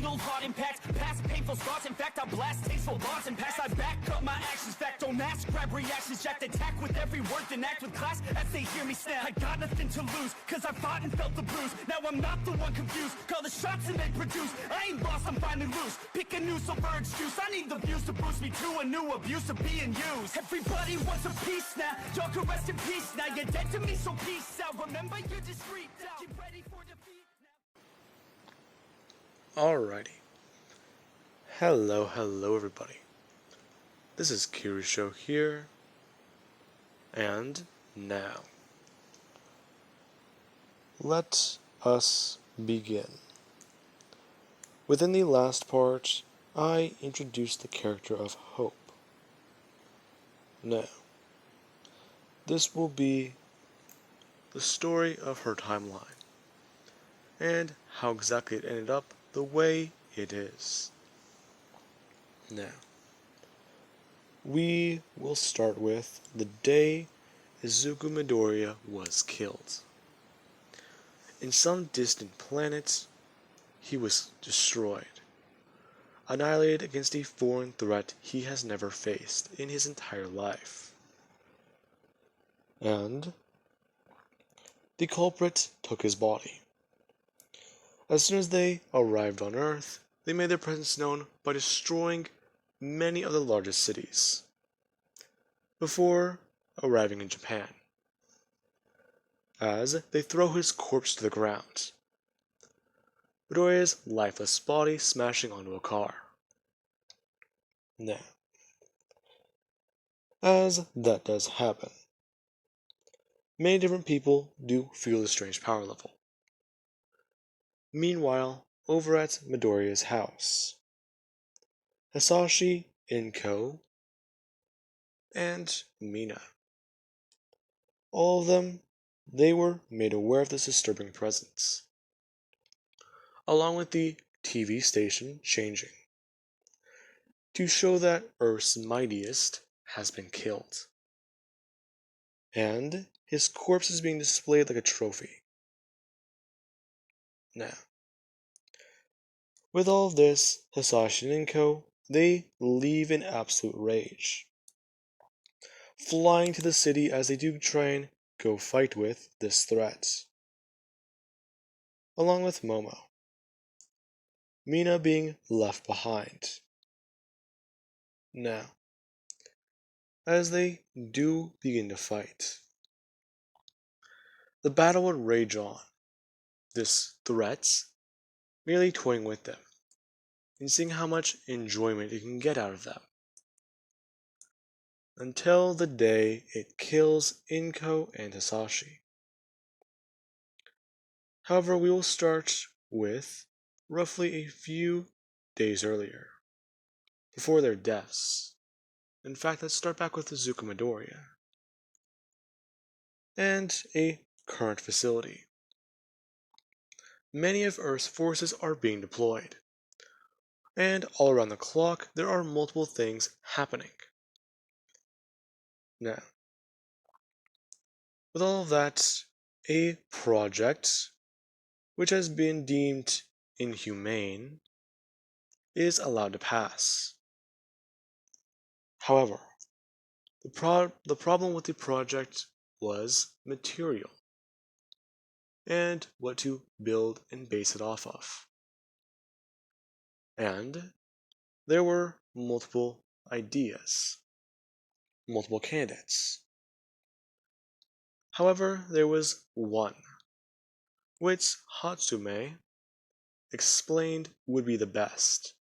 fatal heart impacts, past painful scars. In fact, I blast tasteful bars and pass. I back up my actions, fact don't ask, grab reactions, jacked attack with every word, then act with class as they hear me snap. I got nothing to lose, cause I fought and felt the bruise. Now I'm not the one confused, call the shots and they produce. I ain't lost, I'm finally loose, pick a new silver excuse. I need the views to boost me to a new abuse of being used. Everybody wants a piece now, y'all can rest in peace now. You're dead to me, so peace out. Remember, you're just freaked out. Get ready for defeat now. Alrighty. Hello everybody. This is Kirisho here, and now, let us begin. Within the last part, I introduced the character of Hope. Now, this will be the story of her timeline, and how exactly it ended up the way it is. Now, we will start with the day Izuku Midoriya was killed. In some distant planet, he was destroyed, annihilated against a foreign threat he has never faced in his entire life. And the culprit took his body. As soon as they arrived on Earth, they made their presence known by destroying many of the largest cities, before arriving in Japan, as they throw his corpse to the ground, Midoriya's lifeless body smashing onto a car. Now, as that does happen, many different people do feel the strange power level. Meanwhile, over at Midoriya's house, Hisashi, Inko, and Mina, all of them, they were made aware of this disturbing presence, along with the TV station changing, to show that Earth's mightiest has been killed, and his corpse is being displayed like a trophy. Now, with all of this, Hisashi and Inko, they leave in absolute rage, flying to the city as they do try and go fight with this threat, along with Momo, Mina being left behind. Now, as they do begin to fight, the battle would rage on, this threat merely toying with them, and seeing how much enjoyment it can get out of them, until the day it kills Inko and Hisashi. However, we will start with roughly a few days earlier, before their deaths. In fact, let's start back with Izuku Midoriya, and a current facility. Many of Earth's forces are being deployed, and all around the clock there are multiple things happening. Now, with all of that, a project which has been deemed inhumane is allowed to pass. However, the problem with the project was material, and what to build and base it off of. And there were multiple ideas, multiple candidates. However, there was one, which Hatsume explained would be the best.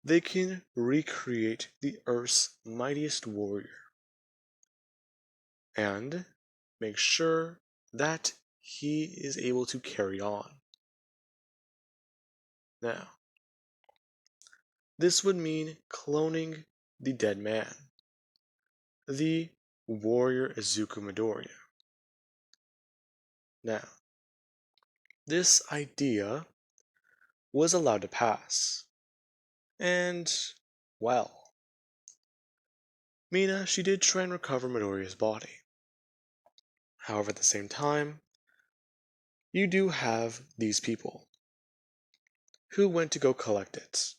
They can recreate the Earth's mightiest warrior, and make sure that he is able to carry on. Now, this would mean cloning the dead man, the warrior Izuku Midoriya. Now, this idea was allowed to pass, and, well, Mina, she did try and recover Midoriya's body. However, at the same time, you do have these people, who went to go collect it.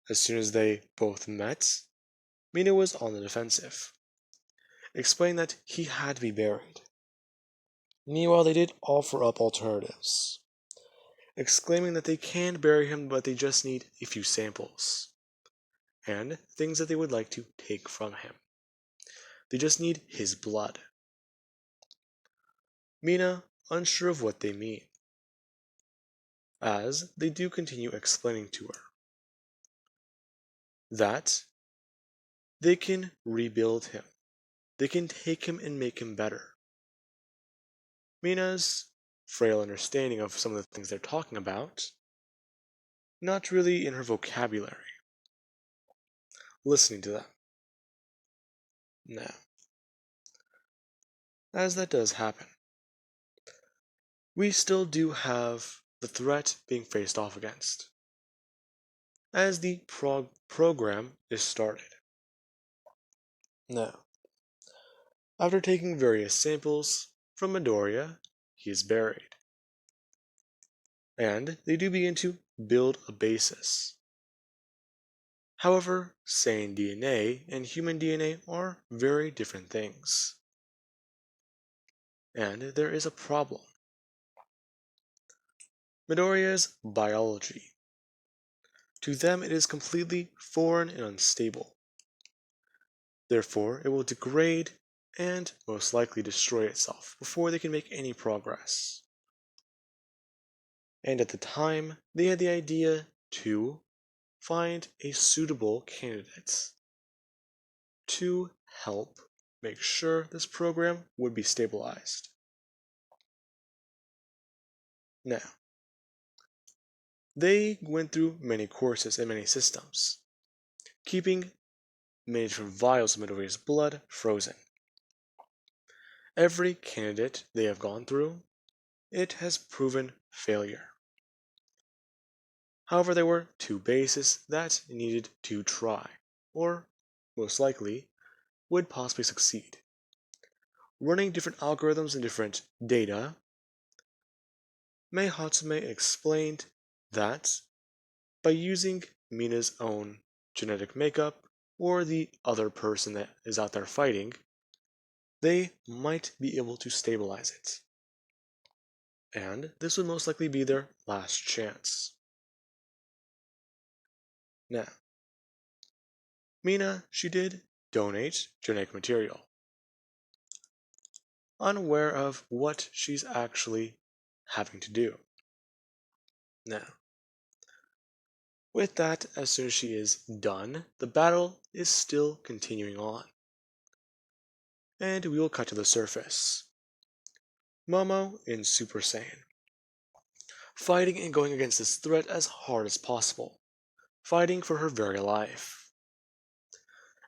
As soon as they both met, Mina was on the defensive, explaining that he had to be buried. Meanwhile, they did offer up alternatives, exclaiming that they can bury him but they just need a few samples, and things that they would like to take from him. They just need his blood. Mina, unsure of what they mean, as they do continue explaining to her that they can rebuild him. They can take him and make him better. Mina's frail understanding of some of the things they're talking about, not really in her vocabulary. Listening to them. Now, as that does happen, we still do have the threat being faced off against, as the program is started. Now, after taking various samples from Midoriya, he is buried. And they do begin to build a basis. However, Saiyan DNA and human DNA are very different things. And there is a problem. Midoriya's biology. To them, it is completely foreign and unstable. Therefore, it will degrade and most likely destroy itself before they can make any progress. And at the time, they had the idea to find a suitable candidate to help make sure this program would be stabilized. Now, they went through many courses and many systems, keeping many different vials of Midoriya's blood frozen. Every candidate they have gone through, it has proven failure. However, there were two bases that needed to try, or most likely would possibly succeed. Running different algorithms and different data, Mei Hatsume explained that by using Mina's own genetic makeup or the other person that is out there fighting, they might be able to stabilize it. And this would most likely be their last chance. Now, Mina, she did donate genetic material, unaware of what she's actually having to do. Now, with that, as soon as she is done, the battle is still continuing on. And we will cut to the surface. Momo in Super Saiyan, fighting and going against this threat as hard as possible, fighting for her very life.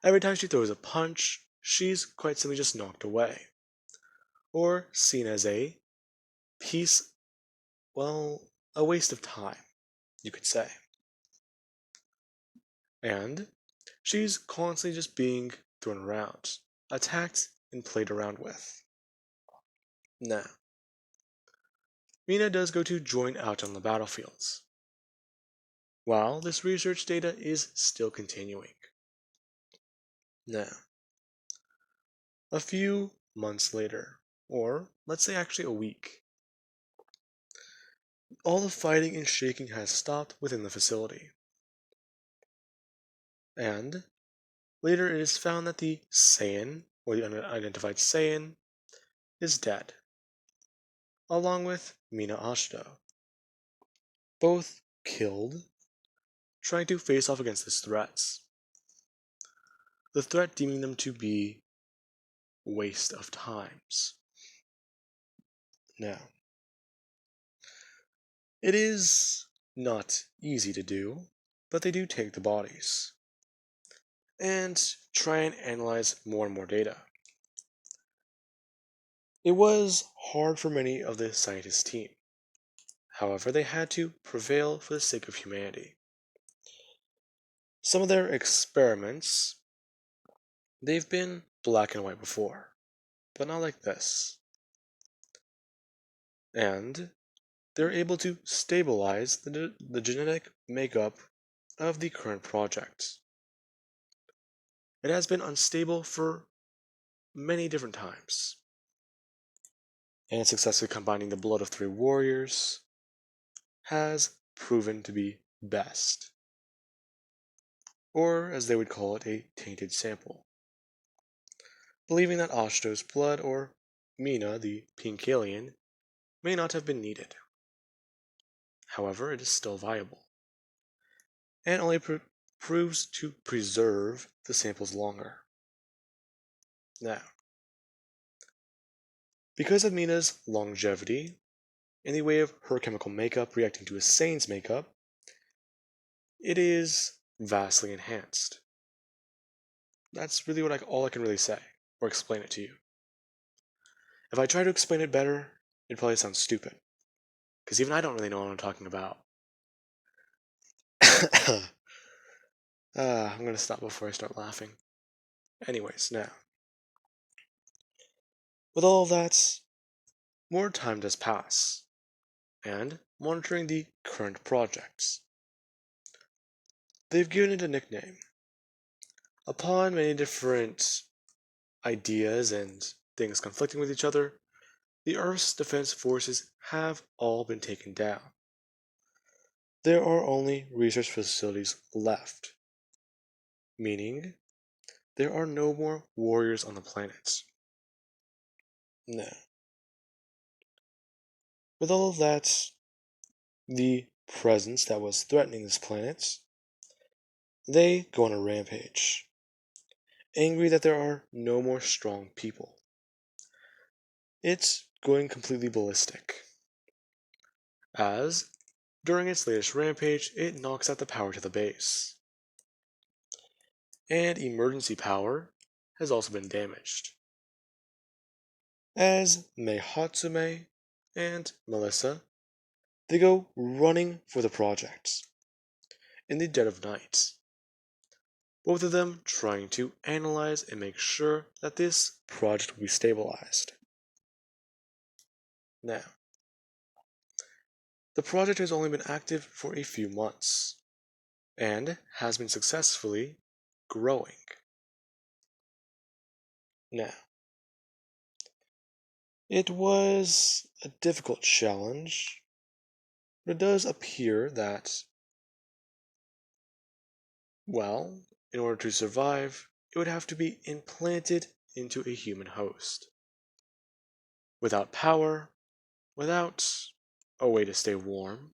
Every time she throws a punch, she's quite simply just knocked away, or seen as a piece, well, a waste of time, you could say. And she's constantly just being thrown around, attacked, and played around with. Now, Mina does go to join out on the battlefields, while this research data is still continuing. Now, a few months later, or let's say actually a week, all the fighting and shaking has stopped within the facility. And later it is found that the Saiyan, or the unidentified Saiyan, is dead, along with Mina Ashito, both killed, trying to face off against these threats. The threat deeming them to be waste of times. Now, it is not easy to do, but they do take the bodies and try and analyze more and more data. It was hard for many of the scientist team. However, they had to prevail for the sake of humanity. Some of their experiments, they've been black and white before, but not like this. And they're able to stabilize the genetic makeup of the current project. It has been unstable for many different times, and successfully combining the blood of 3 warriors has proven to be best, or as they would call it, a tainted sample, believing that Ashto's blood, or Mina the pink alien, may not have been needed. However, it is still viable, and only proves to preserve the samples longer. Now, because of Mina's longevity, in the way of her chemical makeup reacting to a Sane's makeup, it is vastly enhanced. That's really all I can really say, or explain it to you. If I try to explain it better, it probably sounds stupid, because even I don't really know what I'm talking about. I'm gonna stop before I start laughing. Anyways, now, with all of that, more time does pass, and monitoring the current projects, they've given it a nickname. Upon many different ideas and things conflicting with each other, the Earth's defense forces have all been taken down. There are only research facilities left, meaning there are no more warriors on the planet. Now, with all of that, the presence that was threatening this planet, they go on a rampage, angry that there are no more strong people. It's going completely ballistic, as during its latest rampage, it knocks out the power to the base, and emergency power has also been damaged, as Mei Hatsume and Melissa, they go running for the project in the dead of night, both of them trying to analyze and make sure that this project will be stabilized. Now, the project has only been active for a few months, and has been successfully growing. Now, it was a difficult challenge, but it does appear that, well, in order to survive, it would have to be implanted into a human host. Without power, without a way to stay warm,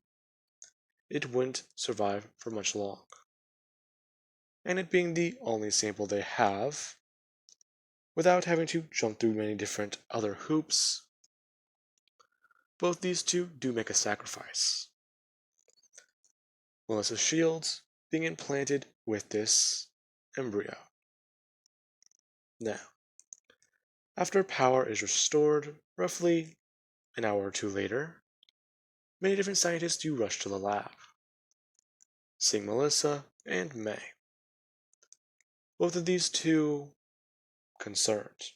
it wouldn't survive for much long. And it being the only sample they have, without having to jump through many different other hoops, both these two do make a sacrifice. Melissa's shields being implanted with this embryo. Now, after power is restored, roughly an hour or two later, many different scientists do rush to the lab, seeing Melissa and May. Both of these two concerned.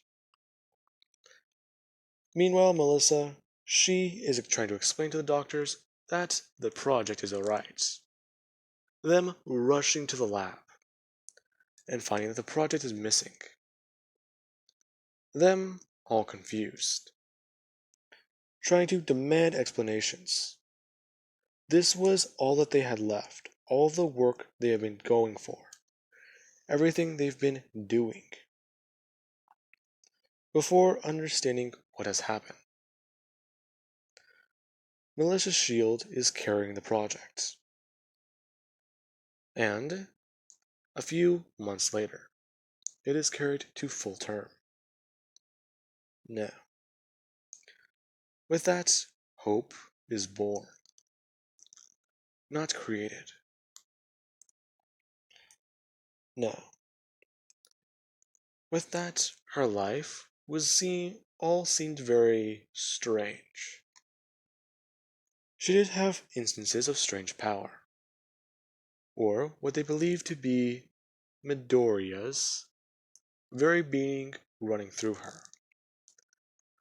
Meanwhile, Melissa, she is trying to explain to the doctors that the project is alright. Them rushing to the lab and finding that the project is missing. Them all confused, trying to demand explanations. This was all that they had left, all the work they have been going for, everything they've been doing, before understanding what has happened. Melissa's shield is carrying the project, and a few months later, it is carried to full term. Now, with that, hope is born, not created. Now, with that, her life all seemed very strange. She did have instances of strange power, or what they believed to be Midoriya's very being running through her,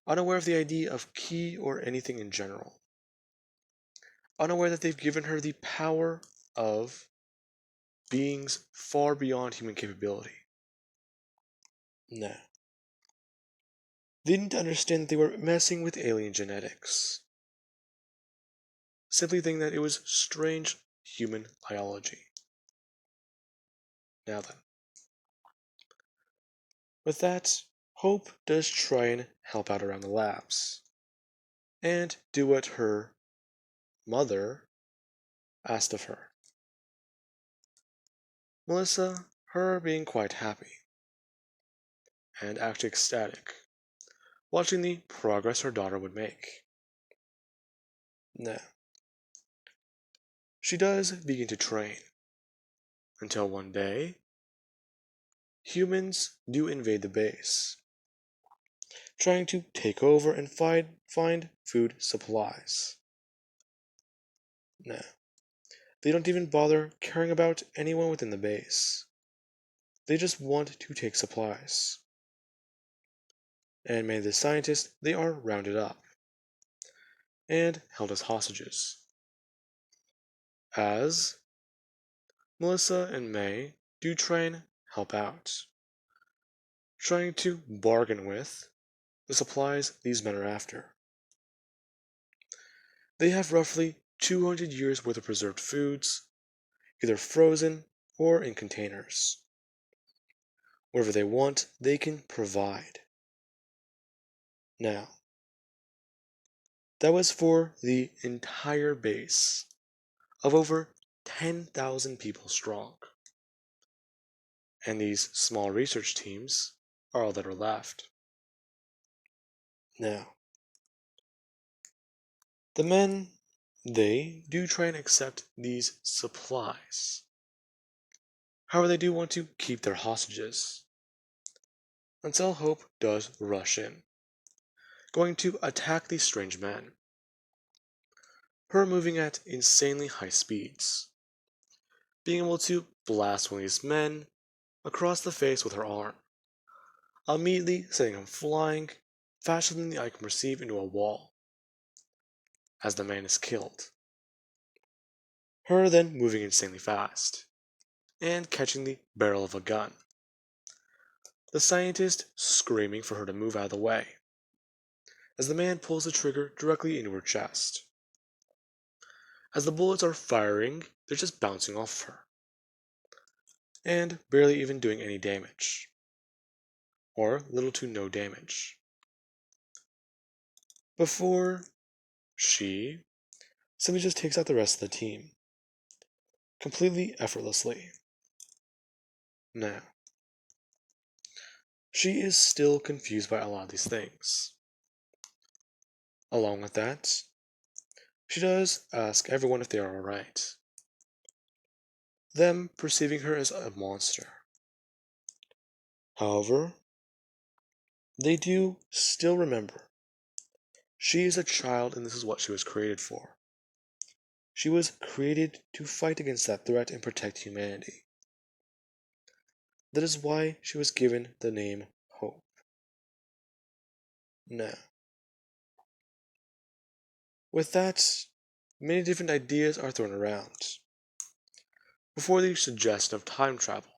unaware of the idea of ki or anything in general. unaware that they've given her the power of beings far beyond human capability. No. They didn't understand that they were messing with alien genetics, simply thinking that it was strange human biology. Now then, with that, Hope does try and help out around the labs, and do what her mother asked of her. Melissa, her being quite happy, and actually ecstatic, watching the progress her daughter would make. Now, she does begin to train, until one day, humans do invade the base, trying to take over and find food supplies. Now, they don't even bother caring about anyone within the base. They just want to take supplies. And many of the scientists, they are rounded up and held as hostages. As Melissa and May do try and help out, trying to bargain with the supplies these men are after. They have roughly 200 years worth of preserved foods, either frozen or in containers. Whatever they want, they can provide. Now, that was for the entire base of over 10,000 people strong. And these small research teams are all that are left. Now, the men, they do try and accept these supplies. However, they do want to keep their hostages. Until Hope does rush in, going to attack these strange men. Her moving at insanely high speeds, being able to blast one of these men across the face with her arm, immediately sending him flying faster than the eye can perceive into a wall, as the man is killed. Her then moving insanely fast, and catching the barrel of a gun. The scientist screaming for her to move out of the way, as the man pulls the trigger directly into her chest. As the bullets are firing, they're just bouncing off of her, and barely even doing any damage, or little to no damage. Before she simply just takes out the rest of the team, completely effortlessly. Now, she is still confused by a lot of these things. Along with that, she does ask everyone if they are alright, them perceiving her as a monster. However, they do still remember she is a child and this is what she was created for. She was created to fight against that threat and protect humanity. That is why she was given the name Hope. Now, with that, many different ideas are thrown around before the suggestion of time travel,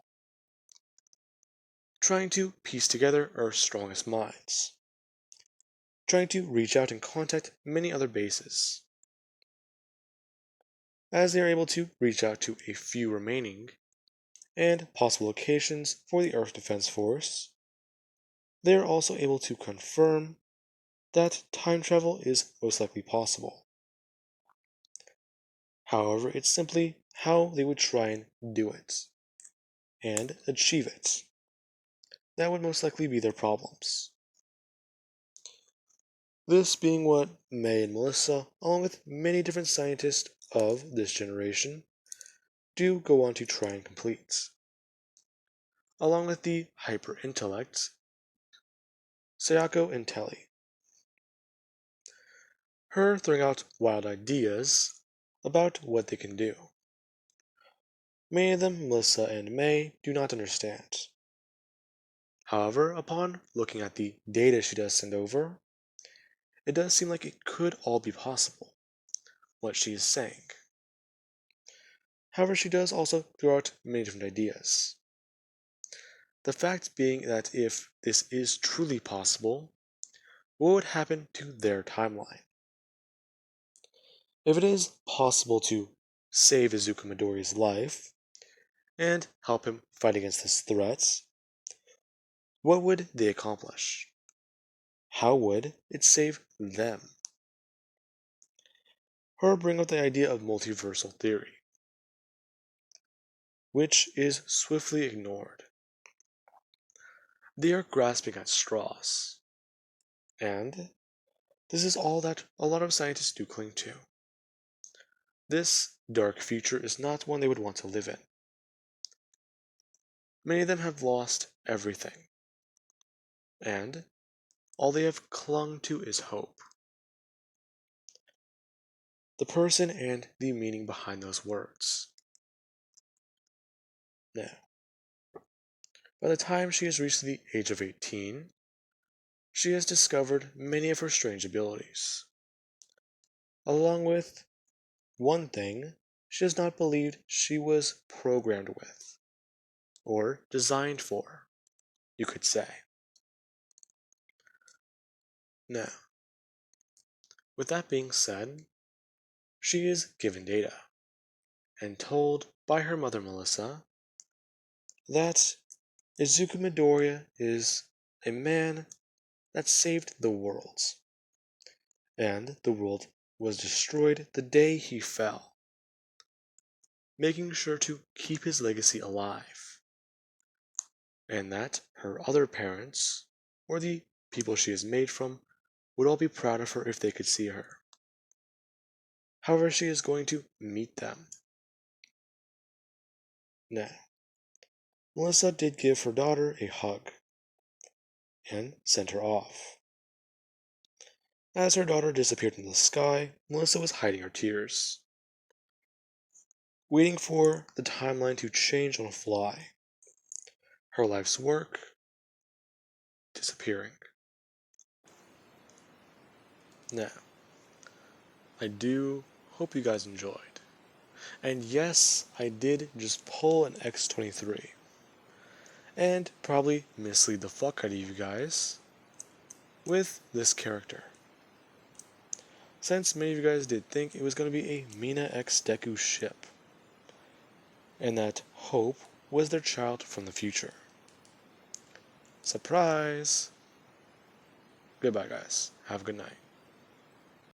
trying to piece together Earth's strongest minds, trying to reach out and contact many other bases. As they are able to reach out to a few remaining and possible locations for the Earth Defense Force, they are also able to confirm that time travel is most likely possible. However, it's simply how they would try and do it and achieve it. That would most likely be their problems. This being what May and Melissa, along with many different scientists of this generation, do go on to try and complete. Along with the hyper-intellects, Sayako and Telly. Her throwing out wild ideas about what they can do. Many of them Melissa and May do not understand. However, upon looking at the data she does send over, it does seem like it could all be possible. what she is saying. However, she does also throw out many different ideas. The fact being that if this is truly possible, what would happen to their timeline? If it is possible to save Izuku Midoriya's life and help him fight against this threat, what would they accomplish? How would it save them? Her bring up the idea of multiversal theory, which is swiftly ignored. They are grasping at straws, and this is all that a lot of scientists do cling to. This dark future is not one they would want to live in. Many of them have lost everything, and all they have clung to is hope. The person and the meaning behind those words. Now, by the time she has reached the age of 18, she has discovered many of her strange abilities, along with one thing she has not believed she was programmed with, or designed for, you could say. Now, with that being said, she is given data, and told by her mother Melissa that Izuku Midoriya is a man that saved the world, and the world was destroyed the day he fell, making sure to keep his legacy alive, and that her other parents, or the people she is made from, would all be proud of her if they could see her. However, she is going to meet them. Now, Melissa did give her daughter a hug, and sent her off. As her daughter disappeared in the sky, Melissa was hiding her tears, waiting for the timeline to change on a fly. Her life's work disappearing. Now, I do hope you guys enjoyed. And yes, I did just pull an X23. And probably mislead the fuck out of you guys with this character. Since many of you guys did think it was going to be a Mina x Deku ship, and that Hope was their child from the future. Surprise! Goodbye, guys. Have a good night.